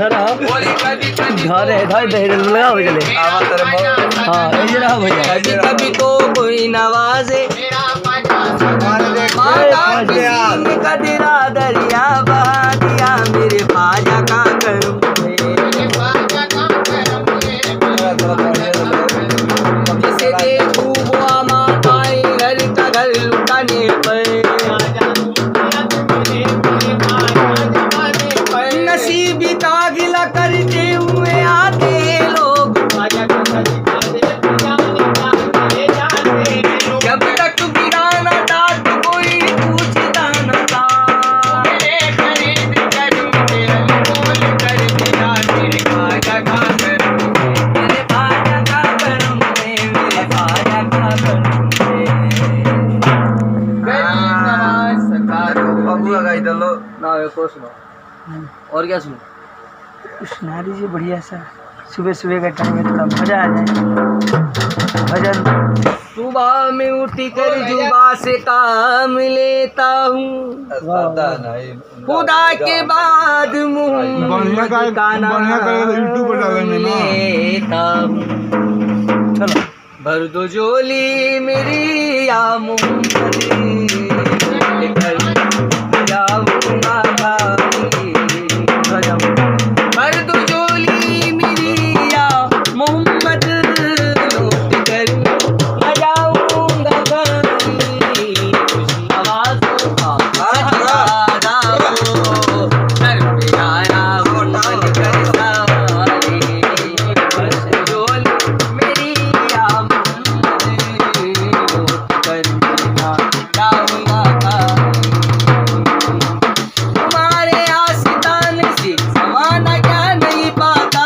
घर है घर दे लगा हो चले हाँ ये रहा भैया कभी कभी तो कोई नवाजे माता किसी का दिला दरिया बहा दिया मेरे ख्वाजा का करम जिसे देखूं वो माताएं घर का घर लुटाने पर नसीबी तागिला करते हुए आते लोग जब तक गिराना था तो कोई पूछता न था मेरे ख्वाजा का करम मेरे ख्वाजा का करम मेरे ख्वाजा का करम ना को सुनो और क्या सुनो सुना दीजिए बढ़िया सा सुबह सुबह का टाइम है थोड़ा मजा आ जाए भजन सुबह में उठ कर जुबा से काम लेता हूँ खुदा के बाद मुहम्मद का नाम लेता हूँ चलो भर दो झोली मेरी या मोहम्मद लेकर जाऊंगा भाई भर दो झोली मेरी या मोहम्मद लौट कर जाऊंगा भाई आवाज़ों का सहारा हो घर पे आया हो मन कर सारे भर दो झोली मेरी या मोहम्मद लौट कर जाऊंगा तुम्हारे आस्तान से समाना क्या नहीं पाता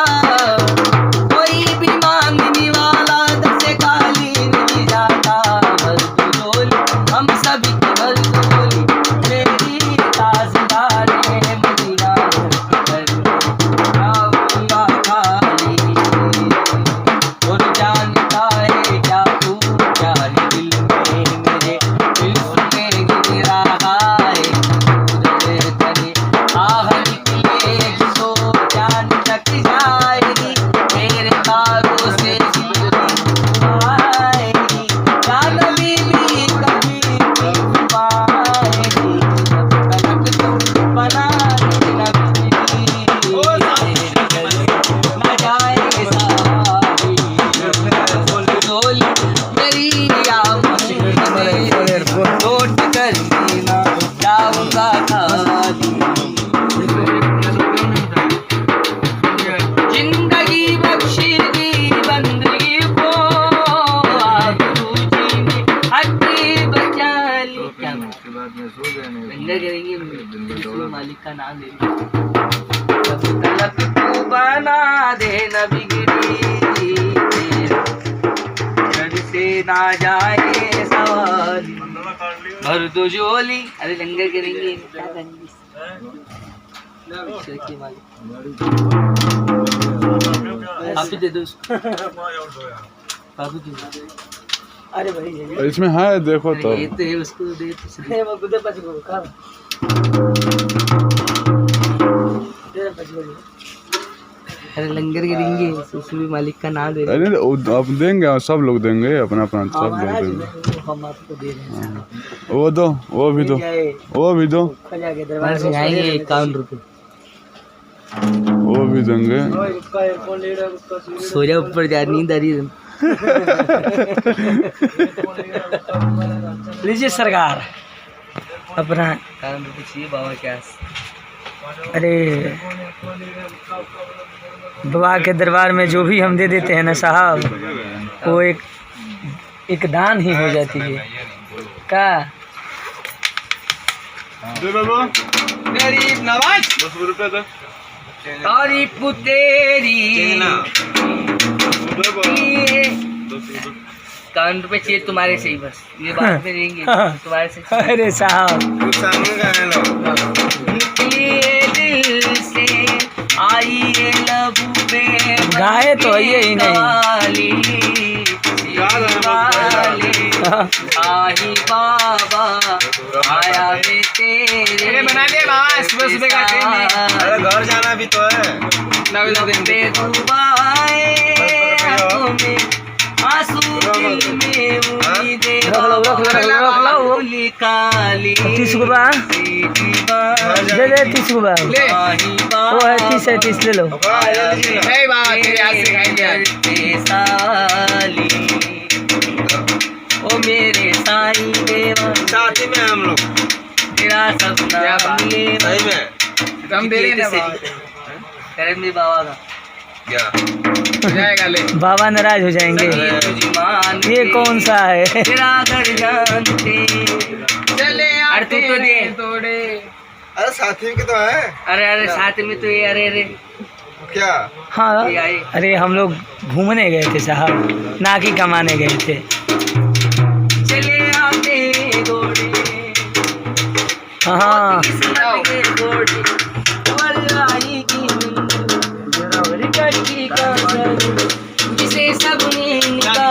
कोई भी मांगने वाला दर से खाली नहीं जाता भर दो झोली हम सभी की भर दो झोली मेरी ताजदार मदीना कर जाऊंगा खाली और जानता है क्या तू क्या है दिल में मेरे दिल में गिर रहा है तुझे तने आह निकलेगी तो जान तक जाएगी मेरे तारों से जिंदगी आएगी जान भी कभी नहीं पाएगी जब तक तुम बना देना न जाएगी सारी झोली मेरी या लौट कर देना जाऊंगा खाली जिंदगी बख्शेगी बंदगी को आबरूजी में हड्डी बचा ली क्या बंदर करेंगे मालिक का नाम ले सब तलक तू बना दे न बिगड़ी जड़ से ना जाए सवाल भर दो झोली अरे लंगर करेंगे क्या करेंगे की मालिक आप ही दे दो उसको बाबू जी अरे भाई इसमें है देखो तो ये तो है उसको दे तो ये वो गुदे पास को का दे पास को अरे लंगर करेंगे उसमें मालिक का नाम दे अरे आप देंगे सब लोग देंगे अपना अपना सब लोग देंगे हम आपको दे रहे हैं वो दो वो भी दो वो भी दो खजा के दरबार से आएंगे 51 रुपए वो भी देंगे सो जा ऊपर जा नींद आ रही है लीजिए सरकार अपना 51 रुपए चाहिए बाबा के पास अरे बाबा के दरबार में जो भी हम दे देते हैं ना साहब वो एक दान ही हो जाती है का गरीब नवाज 10 रुपए दो तारीफ तेरी 51 रुपए चाहिए तुम्हारे से ही बस ये बात में रहेंगे तुम्हारे से अरे साहब दिल से आई लबू पे गाए तो ये ही नहीं आई बाबा आया वे तेरे बना दे बस अरे घर जाना भी तो है। आंसू दिल में उम्मीदें काली 30 को बा दे दे 30 को बा वो है 30 है 30 ले लो ओ मेरे साईं देवा साथ ही में हम लोग तेरा सपना सही में हम दे रहे हैं करेंगे बाबा का क्या बाबा नाराज हो जाएंगे ये कौन सा है तेरा घर जानते चले अरे तू तो दे अरे साथी के तो है अरे अरे साथ में तो ये अरे अरे क्या हाँ ये आए अरे हम लोग घूमने गए थे साहब नाकी कमाने गए थे चले आते घोड़े हाँ किस्मत के घोड़े वल्लाही की कटकी का सर जिसे सबने निकाला